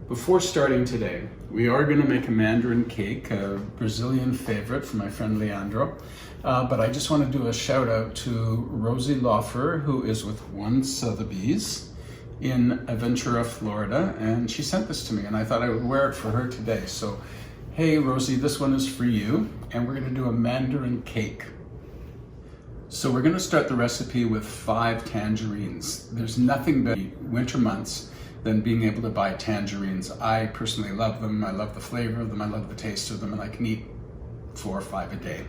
Before starting today, we are going to make a Mandarin cake, a Brazilian favorite from my friend Leandro. But I just want to do a shout out to Rosie Laufer, who is with One Sotheby's in Aventura, Florida. And she sent this to me and I thought I would wear it for her today. So, hey Rosie, this one is for you. And we're going to do a Mandarin cake. So we're going to start the recipe with 5 tangerines. There's nothing better in winter months than being able to buy tangerines. I personally love them. I love the flavor of them. I love the taste of them, and I can eat 4 or 5 a day.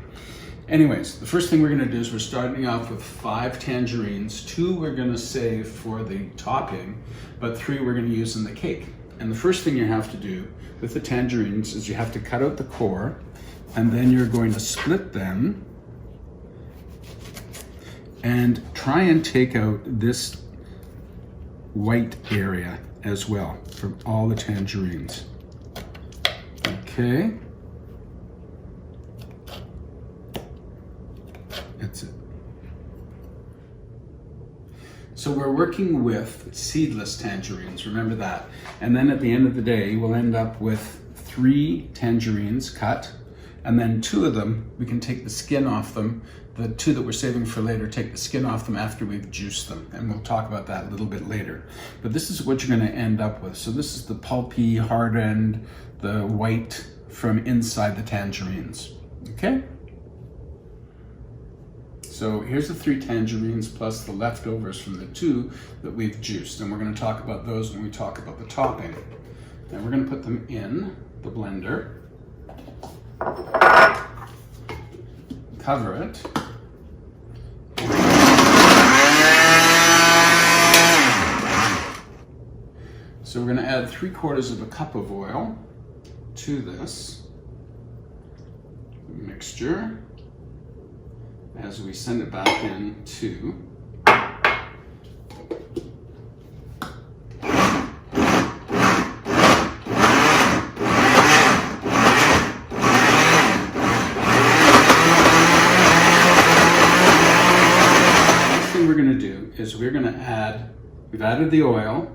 Anyways, the first thing we're going to do is we're starting off with 5 tangerines. 2 we're going to save for the topping, but 3 we're going to use in the cake. And the first thing you have to do with the tangerines is you have to cut out the core, and then you're going to split them and try and take out this white area as well from all the tangerines. Okay. That's it. So we're working with seedless tangerines, remember that. And then at the end of the day, we'll end up with 3 tangerines cut, and then 2 of them, we can take the skin off them. The 2 that we're saving for later, take the skin off them after we've juiced them. And we'll talk about that a little bit later. But this is what you're gonna end up with. So this is the pulpy, hard end, the white from inside the tangerines, okay? So here's the 3 tangerines plus the leftovers from the 2 that we've juiced. And we're gonna talk about those when we talk about the topping. And we're gonna put them in the blender. Cover it. So we're going to add 3/4 cup of oil to this mixture as we send it back into is we're going to add, we've added the oil,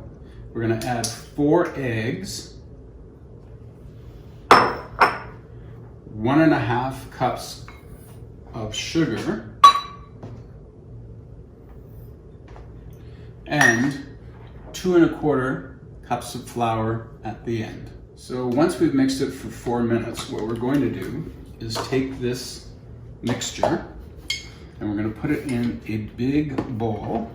we're going to add 4 eggs, 1.5 cups of sugar, and 2.25 cups of flour at the end. So once we've mixed it for 4 minutes, what we're going to do is take this mixture and we're going to put it in a big bowl.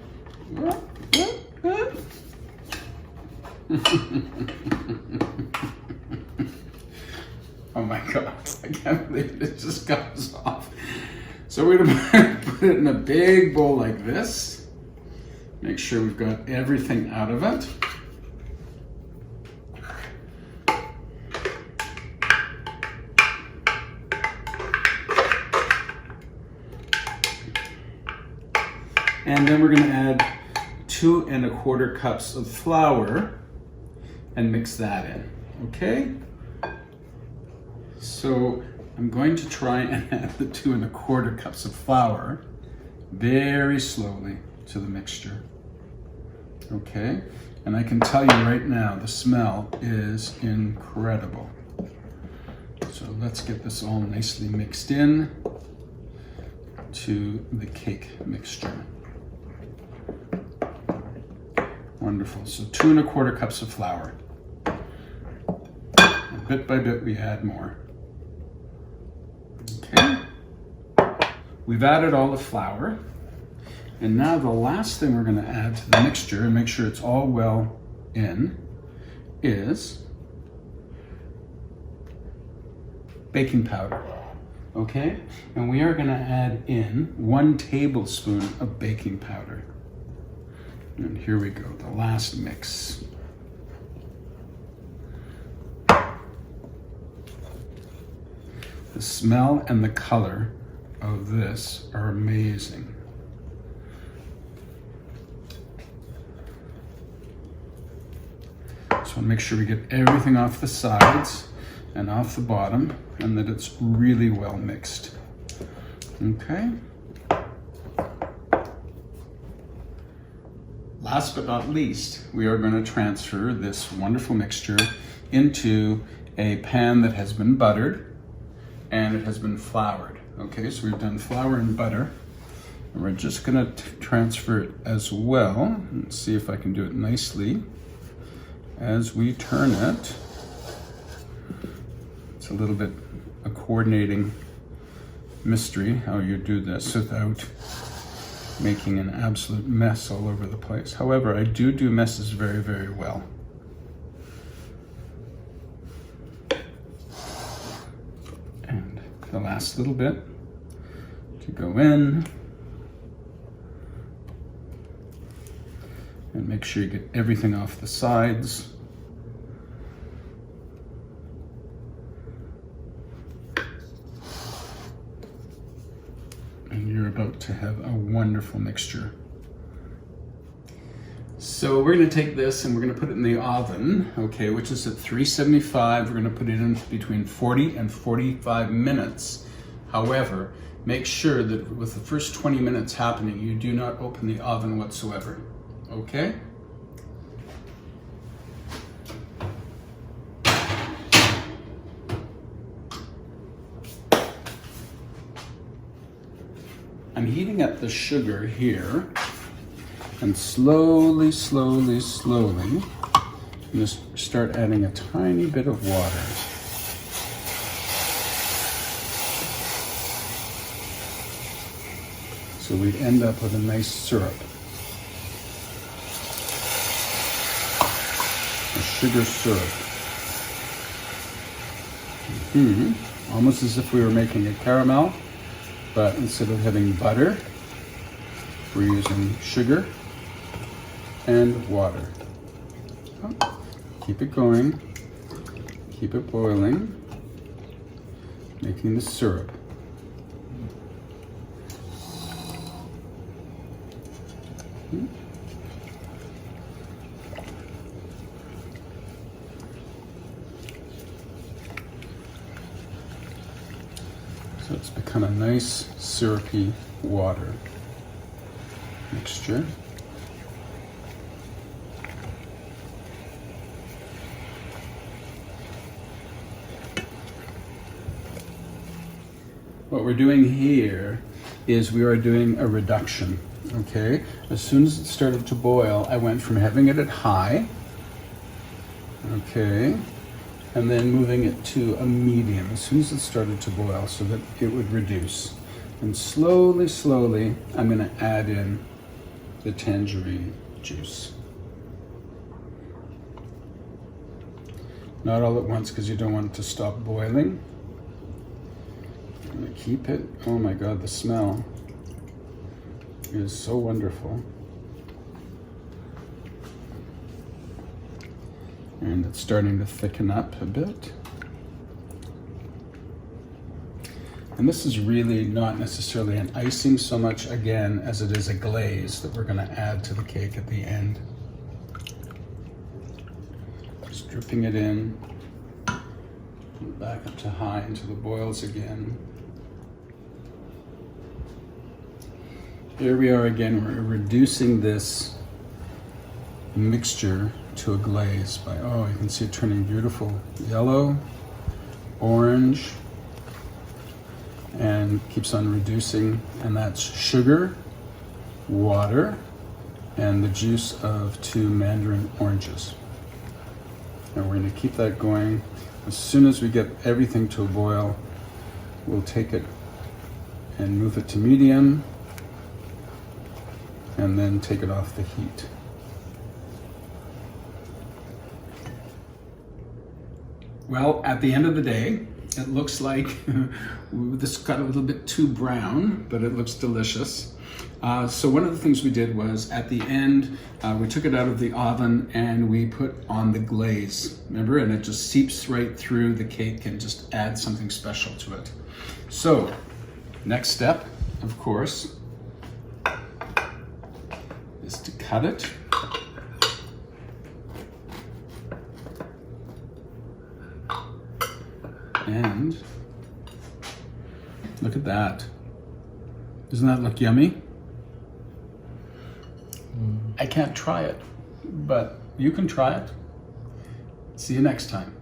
Oh my God, I can't believe it just comes off. So we're going to put it in a big bowl like this. Make sure we've got everything out of it. And then we're going to add 2.25 cups of flour and mix that in, okay? So I'm going to try and add the 2.25 cups of flour very slowly to the mixture, okay? And I can tell you right now, the smell is incredible. So let's get this all nicely mixed in to the cake mixture. Wonderful. So 2.25 cups of flour. And bit by bit we add more. Okay. We've added all the flour. And now the last thing we're going to add to the mixture and make sure it's all well in is baking powder. Okay? And we are going to add in 1 tablespoon of baking powder. And here we go, the last mix. The smell and the color of this are amazing. So make sure we get everything off the sides and off the bottom and that it's really well mixed. Okay. last but not least, we are going to transfer this wonderful mixture into a pan that has been buttered and it has been floured. Okay, so we've done flour and butter. And we're just going to transfer it as well. Let's see if I can do it nicely. As we turn it, it's a little bit a coordinating mystery how you do this without making an absolute mess all over the place. However, I do messes very, very well. And the last little bit to go in. And make sure you get everything off the sides. And you're about to have a wonderful mixture. So we're going to take this and we're going to put it in the oven, okay, which is at 375. We're going to put it in between 40 and 45 minutes. However, make sure that with the first 20 minutes happening, you do not open the oven whatsoever. Okay? I'm heating up the sugar here, and slowly, slowly, slowly, I'm going to start adding a tiny bit of water. So we end up with a nice syrup. A sugar syrup. Almost as if we were making a caramel, but instead of having butter, we're using sugar and water. Keep it going, keep it boiling, making the syrup. So it's become a nice syrupy water mixture. What we're doing here is we are doing a reduction, okay? As soon as it started to boil, I went from having it at high, okay, and then moving it to a medium as soon as it started to boil so that it would reduce. And slowly, slowly, I'm going to add in the tangerine juice. Not all at once because you don't want it to stop boiling. I'm going to keep it. Oh my God, the smell is so wonderful. And it's starting to thicken up a bit. And this is really not necessarily an icing so much, again, as it is a glaze that we're going to add to the cake at the end. Just dripping it in, back up to high until it boils again. Here we are again, we're reducing this mixture to a glaze by, oh, you can see it turning beautiful yellow, orange, and keeps on reducing, and that's sugar, water, and the juice of 2 Mandarin oranges. And we're going to keep that going. As soon as we get everything to a boil, we'll take it and move it to medium, and then take it off the heat. Well, at the end of the day, it looks like this got a little bit too brown, but it looks delicious. So one of the things we did was at the end, we took it out of the oven and we put on the glaze, remember? And it just seeps right through the cake and just adds something special to it. So next step, of course, is to cut it. And look at that. Doesn't that look yummy? I can't try it, but you can try it. See you next time.